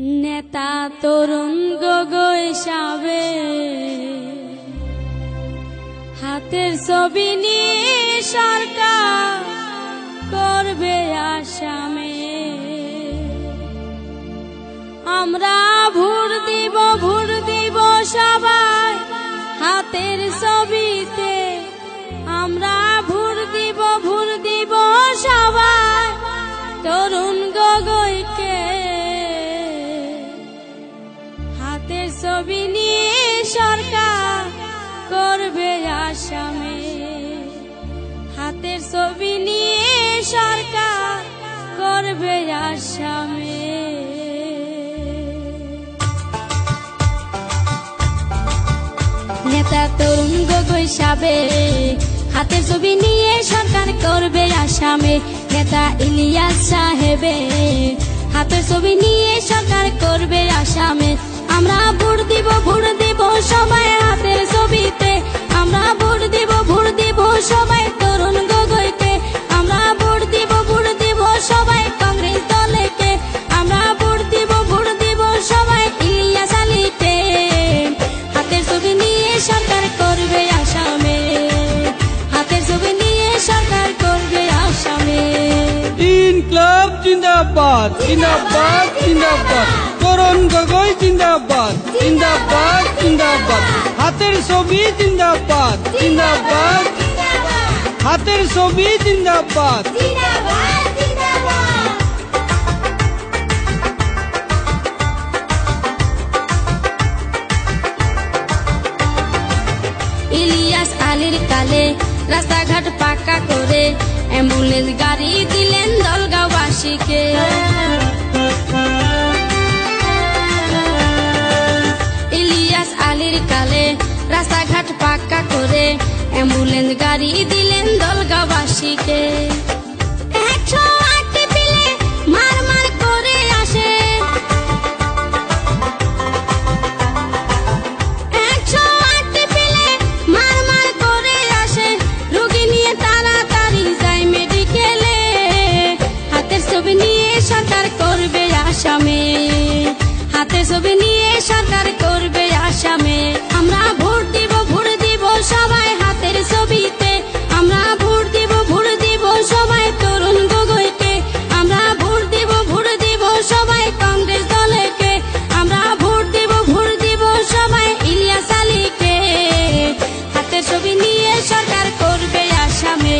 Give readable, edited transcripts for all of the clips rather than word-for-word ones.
নেতা তরুণ গগৈ সাবে হাতের ছবি নিয়ে সরকার করবে আসামে। আমরা ভোট দিব সবাই হাতের ছবিতে। আমরা ভোট দিব সবাই তরুণ গগৈকে। হাতের ছবি নিয়ে সরকার করবে আসামে। হাতের ছবি নিয়ে সরকার করবে আসামে। নেতা তরুণ গগৈ সাবে হাতের ছবি নিয়ে সরকার করবে আসামে। নেতা ইলিয়াস সাহেবে হাতের ছবি নিয়ে সরকার করবে আসামে। আমরা ভোট দিব সবাই হাতের ছবিতে। আমরা ভোট দিব সবাই তরুণ গগৈকে। আমরা ভোট দিব সবাই কংগ্রেস দলকে। আমরা ভোট দিব সবাই ইলিয়াস আলীকে। হাতের ছবি নিয়ে সরকার করবে আসামে। হাতের ছবি নিয়ে সরকার করবে আসামে। ইনকলাব জিন্দাবাদ জিন্দাবাদ জিন্দাবাদ। তরুণ গগৈ জিন্দাবাদ জিন্দাবাদ জিন্দাবাদ। হাতের ছবি জিন্দাবাদ জিন্দাবাদ। হাতের ছবি জিন্দাবাদ। ইলিয়াস আলীর কালে রাস্তাঘাট পাকা করে অ্যাম্বুলেন্স গাড়ি দিলেন দলগাঁওবাসীকে। ইলিয়াস আলীর কালে রাস্তাঘাট পাকা করে অ্যাম্বুলেন্স গাড়ি দিলেন দলগাঁওবাসীকে। 108 পিলে মার করে আসে। 108 পিলে মার করে আসে। রোগী নিয়ে তাড়াতাড়ি যায় মেডিকেলে। হাতের ছবি নিয়ে সরকার করবে আসামে। হাতের ছবি নিয়ে সরকার করবে আসামে। আমরা ভোট দিব সবাই হাতের ছবিতে। আমরা ভোট দিব সবাই তরুণ গগৈকে। আমরা ভোট দিব সবাই কংগ্রেস দলকে। আমরা ভোট দিব সবাই ইলিয়াস আলীকে। হাতের ছবি নিয়ে সরকার করবে আসামে।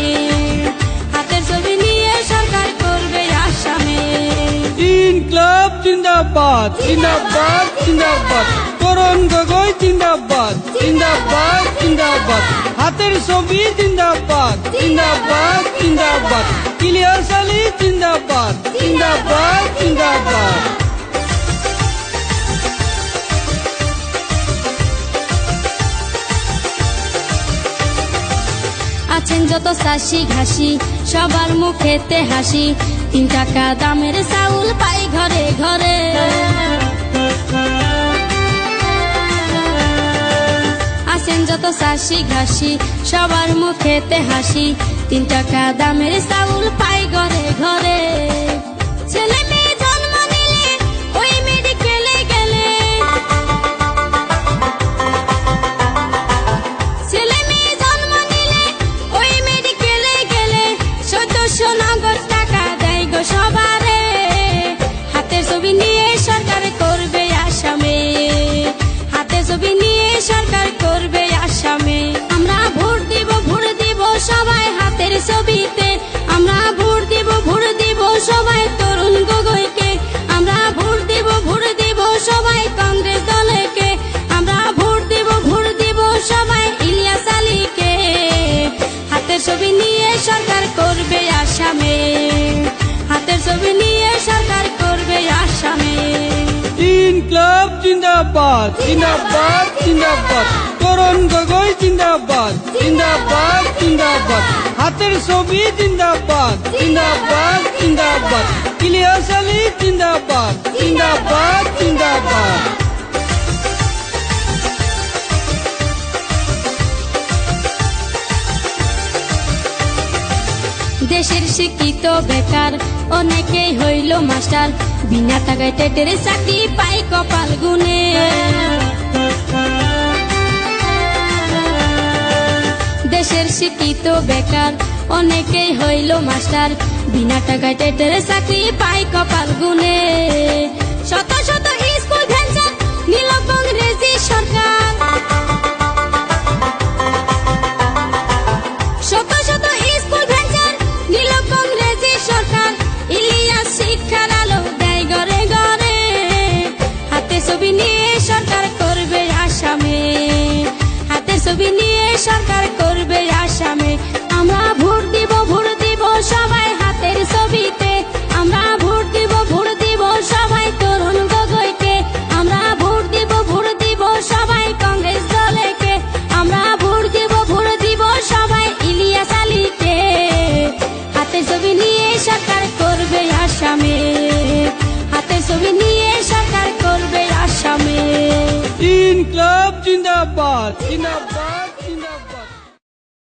হাতের ছবি নিয়ে সরকার করবে আসামে। ইনকলাব জিন্দাবাদ জিন্দাবাদ জিন্দাবাদ। তরুণ গগৈ জিন্দাবাদ জিন্দাবাদ জিন্দাবাদ। হাতের ছবি জিন্দাবাদ জিন্দাবাদ জিন্দাবাদ। ইলিয়াস আলী জিন্দাবাদ জিন্দাবাদ জিন্দাবাদ। আছেন যত চাষি ঘাসি সবার মুখেতে হাসি। 3 টাকা দামের চাউল পাই ঘরে ঘরে। আছেন যত চাষি ঘাসি সবার মুখেতে হাসি। 3 টাকা দামের চাউল পাই ঘরে ঘরে। ছেলে মেয়ে জন্ম নিলে ওই মেডিকেলে গেলে। ছেলে মেয়ে জন্ম নিলে ওই মেডিকেলে গেলে 1400 নগদ টাকা দেয় গো সবারে। হাতের ছবি নিয়ে সরকার করবে আসামে। হাতের ছবি নিয়ে সরকার করবে আসামে। আমরা ভোট দিব সবাই হাতের ছবিতে। আমরা ভোট দিব সবাই তরুণ গগৈকে। আমরা ভোট দিব সবাই কংগ্রেস দলকে। আমরা ভোট দিব সবাই ইলিয়াস আলীকে। হাতের ছবি নিয়ে সরকার করবে আসামে। হাতের ছবি নিয়ে সরকার করবে আসামে। ইনকলাব জিন্দাবাদ জিন্দাবাদ জিন্দাবাদ। তরুণ গগৈ জিন্দাবাদ জিন্দাবাদ জিন্দাবাদ। হাতের ছবি জিন্দাবাদ জিন্দাবাদ জিন্দাবাদ। ইলিয়াস আলী জিন্দাবাদ জিন্দাবাদ জিন্দাবাদ। দেশের শিক্ষিত বেকার অনেকেই হইল মাস্টার। বিনা টাকায় টেটের চাকরি পাই কপাল গুনে। দেশের শিক্ষিত বেকার অনেকেই হইল মাস্টার, বিনা টাকায় টেটের চাকরি পাই কপাল গুনে। শত শত স্কুল ভেঞ্চার নিল কংগ্রেসি সরকার, শত শত স্কুল ভেঞ্চার নিল কংগ্রেসি সরকার। ইলিয়াস শিক্ষার আলো দেয় ঘরে ঘরে, হাতে ছবি নিয়ে সরকার করবে আসামে, হাতে ছবি নিয়ে সরকার করবে আসামে। আমরা ভোট দিব সবাই হাতের ছবিতে, আমরা ভোট দিব সবাই তরুণ গগৈকে, আমরা ভোট দিব সবাই কংগ্রেস দলেকে, আমরা ভোট দিব সবাই ইলিয়াস আলীকে। হাতে ছবি নিয়ে সরকার করবে আসামে, হাতে ছবি নিয়ে সরকার করবে আসামে। ইনকলাব জিন্দাবাদ জিন্দাবাদ।